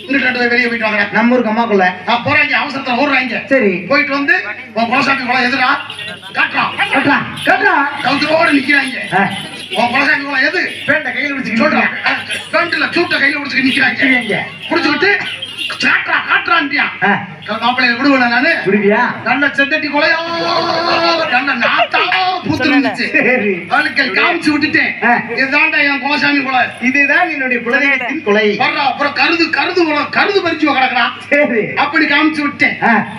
இங்கிட்ட 2 பேர் வெளியே போயிட்டு வாங்க. நம்ம ஊருக்கு அம்மாக்குள்ள போறாங்க, அவசரத்துல ஓடுறாங்க. சரி, போயிட்டு வந்து உன் குலசாமி குளம் எதுடா காட்டுறான். கவுத்தரோடு நிக்கிறாங்க. உன் குலசாமி குளம் எது? பேண்ட கையில பிடிச்சிட்டு சொல்றான். பேண்ட்ல சூட்ட கையில பிடிச்சிட்டு நிக்கிறாங்க. பிடிச்சுக்கிட்டு காட்டுறான்டியா. மாப்பிள்ளைய விடுவேன் நானு. விடுவியா? நல்ல செந்தட்டி கொலையோ நல்ல நாத்தா பூத்துருந்துச்சு. அவளுக்கு காமிச்சு விட்டுட்டேன். இதுதான்டா என் குலசாமி கொலை. இதுதான் என்னுடைய குலதெய்வத்தின் கொலை. வர்றா அப்புறம் கருது பறிச்சு கிடக்குறான். சரி, அப்படி காமிச்சு விட்டேன்.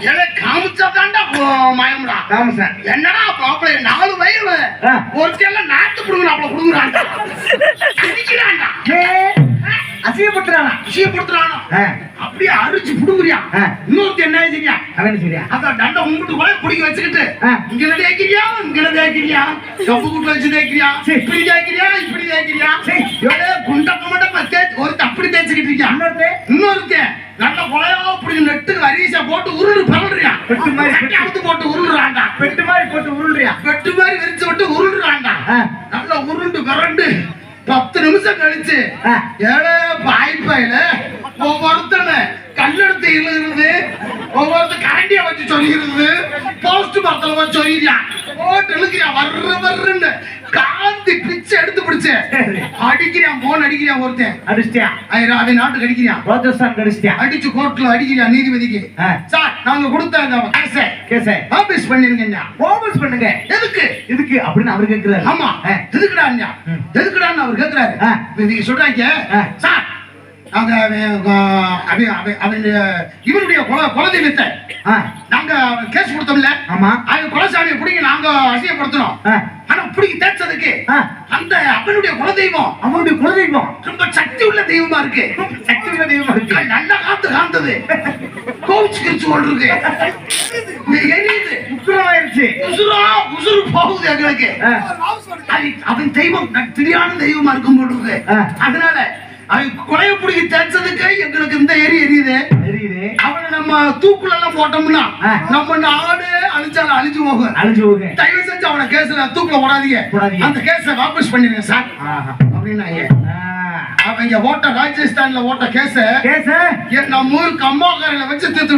ஏன்னா காமிச்சா தாண்டா மயம்டா. காமிச்சேன். என்னடா மாப்பிள்ளைய 4 வயது ஒருத்தெல்லாம் நாட்டு புடுங்குறான். புடுங்குறான்டா, அடிக்கிறான்டா, அசியப்படுத்துறானா. அப்படியே அரிச்சு புடுங்குறியா. இன்னொருத்த என்ன செய்யா? அவன் சரியா அதான் தண்டை உங்கிட்டு கூட பிடிக்க வச்சுக்கிட்டு இங்க தேய்க்கிறியா, இங்க தேய்க்கிறியா, சொப்பு கூட்டு வச்சு தேய்க்கிறியா, இப்படி தேய்க்கிறியா, இப்படி தேய்க்கிறியா, குண்டப்ப மட்டும் ஒரு அப்படி தேய்ச்சிக்கிட்டு இருக்கியா. இன்னொருத்தன் நல்ல கொலையா இப்படி நெட்டு வரிசை போட்டு உருண்டு பரடுறியா. பெட்டு மாதிரி அவுத்து போட்டு உருளுறான்டா. பெட்டு மாதிரி போட்டு உருளுறியா. பெட்டு மாதிரி விரிச்சு விட்டு உருளுறான்டா. நல்லா உருண்டு பரண்டு 10 நிமிஷம் கழிச்சு ஏழை பாய்ப்பாயில ஒவ்வொருத்தனை கல்லெடுத்து இழுகிறது, ஒவ்வொருத்த கரண்டிய வச்சு சொல்லிடுறது, போஸ்ட் மரத்துல வச்சு சொல்லிடுறியா. போட்டு இழுக்கிறியா வர்றன்னு காந்தி பிச்சை எடுத்து பிடிச்சு அடிக்கிறான். போன் அடிக்கிறான். ஒருத்தன் அடிச்சிட்டியா, அவன் நாட்டுக்கு அடிக்கிறான். ராஜஸ்தான் அடிச்சிட்டியா, அடிச்சு கோர்ட்ல அடிக்கிறான் நீதிபதிக்கு. சார் நாங்க கொடுத்த கேஸை வாபஸ் பண்ணிருங்க. வாபஸ் பண்ணுங்க. எதுக்கு அப்படின்னு அவர் கேட்கிறாரு. ஆமா, எதுக்குடான்னு அவர் கேட்கிறாரு. நீங்க சொல்றாங்க சார் நாங்க இவருடைய குலதெய்வத்தை நாங்க கேஸ் கொடுத்தோம்ல. ஆமா, அவன் குலசாமியை பிடிங்க நாங்க அசியப்படுத்தணும். ஆனா பிடிக்க தேய்ச்சதுக்கு அந்த அவனுடைய குலதெய்வம் ரொம்ப சக்தி உள்ள தெய்வமா இருக்கு. நல்ல காந்தது கோவிச்சு கிரிச்சு கொண்டிருக்கு. எரியுது, உசுராயிருச்சு. உசுறு போகுது எங்களுக்கு. அவன் தெய்வம் தெரியாத தெய்வமா இருக்கும் போது இருக்கு. அதனால அவன் கொலைய பிடிக்க தேய்ச்சதுக்கு எங்களுக்கு இந்த எரியுது. அவனை நம்ம தூக்குல எல்லாம் போட்டோம்னா நம்ம நாடு அழிஞ்சு போகும். தயவு செஞ்சு அவனை கேஸ்ல தூக்குல போடாதீங்க. அந்த கேஸ வாபஸ் பண்ணிருங்க சார் அப்படின்னாங்க. அவங்க ஓட்ட ராஜஸ்தான்ல ஓட்ட கேஸ நம்ம ஊருக்கு அம்மாக்காரில வச்சு தீர்த்து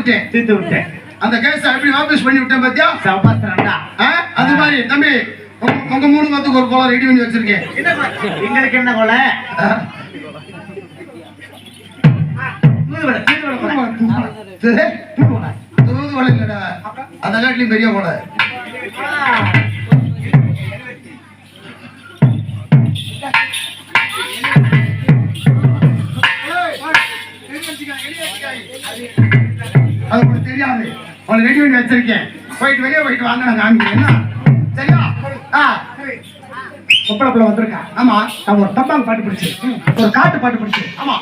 விட்டேன். அந்த கேஸ எப்படி வாபஸ் பண்ணி விட்டேன் பாத்தியா. அது மாதிரி தம்பி உங்க 3 பேத்துக்கு ஒரு கொலை ரெடி பண்ணி வச்சிருக்கேன். எங்களுக்கு என்ன கொலை? அந்த காட்டிலும் பெரிய கொலை. அது உங்களுக்கு தெரியாது. அவனை ரெடி பண்ணி வச்சிருக்கேன். போயிட்டு வெளியே போயிட்டு வாங்க நான் காமிக்கிறேன். சரியா? கொப்பளப்புல வந்திருக்கா. ஆமா, அவன் ஒரு டப்பாங்க பாட்டு பிடிச்சு, ஒரு காட்டு பாட்டு பிடிச்சு. ஆமா,